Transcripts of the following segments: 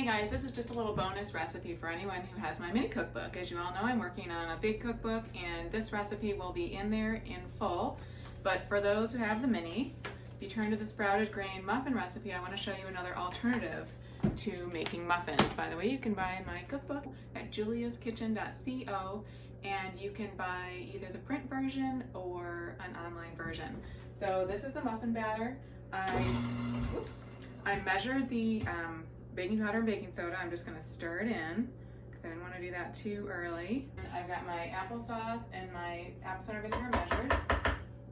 Hey guys, this is just a little bonus recipe for anyone who has my mini cookbook. As you all know, I'm working on a big cookbook and this recipe will be in there in full. But for those who have the mini, if you turn to the sprouted grain muffin recipe, I want to show you another alternative to making muffins. By the way, you can buy my cookbook at juliaskitchen.co and you can buy either the print version or an online version. So this is the muffin batter. I measured the baking powder and baking soda. I'm just going to stir it in because I didn't want to do that too early. I've got my applesauce and my apple cider vinegar measured.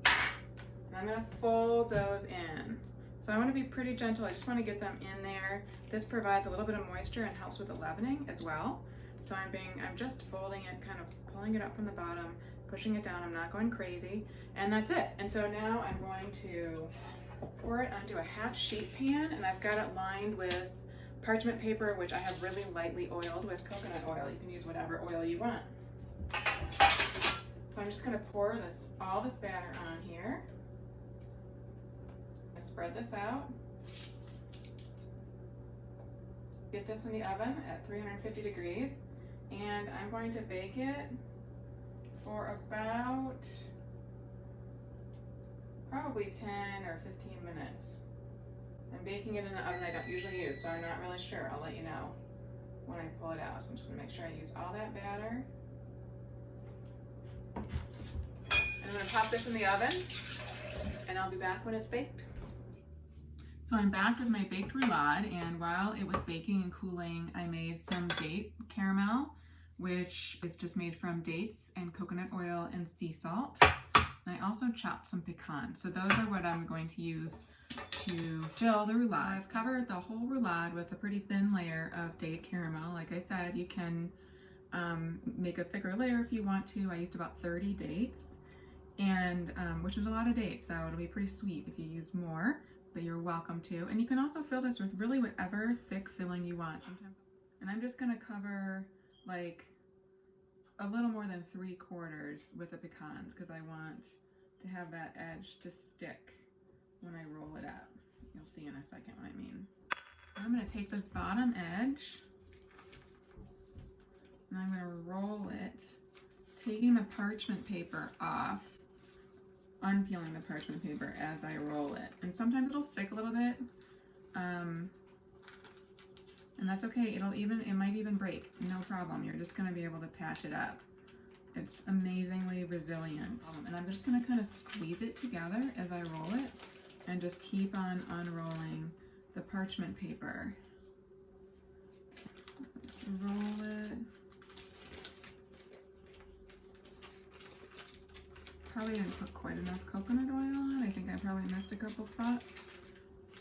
And I'm going to fold those in. So I want to be pretty gentle. I just want to get them in there. This provides a little bit of moisture and helps with the leavening as well. So I'm just folding it, kind of pulling it up from the bottom, pushing it down. I'm not going crazy. And that's it. And so now I'm going to pour it onto a half sheet pan, and I've got it lined with parchment paper, which I have really lightly oiled with coconut oil. You can use whatever oil you want. So I'm just going to pour all this batter on here. Spread this out. Get this in the oven at 350 degrees, and I'm going to bake it for about probably 10 or 15 minutes. I'm baking it in an oven I don't usually use, so I'm not really sure. I'll let you know when I pull it out. So I'm just going to make sure I use all that batter. And I'm going to pop this in the oven, and I'll be back when it's baked. So I'm back with my baked roulade, and while it was baking and cooling, I made some date caramel, which is just made from dates and coconut oil and sea salt. And I also chopped some pecan. So those are what I'm going to use to fill the roulade. I've covered the whole roulade with a pretty thin layer of date caramel. Like I said, you can make a thicker layer if you want to. I used about 30 dates, and which is a lot of dates, so it'll be pretty sweet if you use more, but you're welcome to. And you can also fill this with really whatever thick filling you want. And I'm just gonna cover like a little more than 3/4 with the pecans because I want to have that edge to stick when I roll it up. You'll see in a second what I mean. I'm going to take this bottom edge and I'm going to roll it, taking the parchment paper off, unpeeling the parchment paper as I roll it. And sometimes it'll stick a little bit, and that's okay. It might even break, no problem. You're just going to be able to patch it up. It's amazingly resilient. And I'm just going to kind of squeeze it together as I roll it and just keep on unrolling the parchment paper. Just roll it. Probably didn't put quite enough coconut oil on. I think I probably missed a couple spots,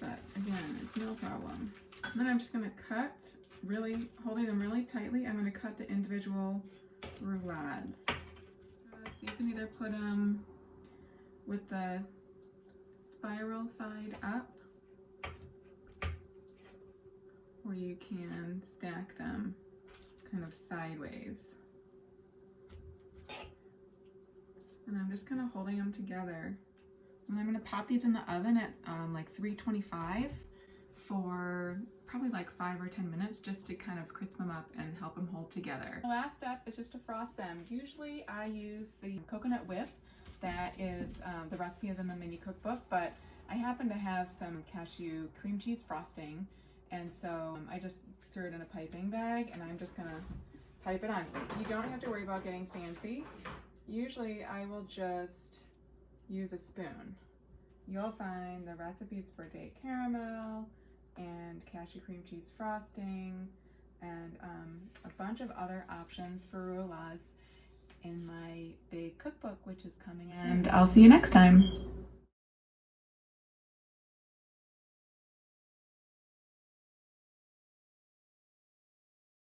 but again, it's no problem. And then I'm just going to cut, really holding them really tightly, I'm going to cut the individual roulades. So you can either put them with the spiral side up, or you can stack them kind of sideways. And I'm just kind of holding them together. And I'm going to pop these in the oven at like 325 for probably like 5 or 10 minutes just to kind of crisp them up and help them hold together. The last step is just to frost them. Usually I use the coconut whip. That is, the recipe is in the mini cookbook, but I happen to have some cashew cream cheese frosting, and so I just threw it in a piping bag and I'm just gonna pipe it on. You don't have to worry about getting fancy. Usually I will just use a spoon. You'll find the recipes for date caramel and cashew cream cheese frosting and a bunch of other options for roulades in my big cookbook, which is coming soon. And I'll see you next time.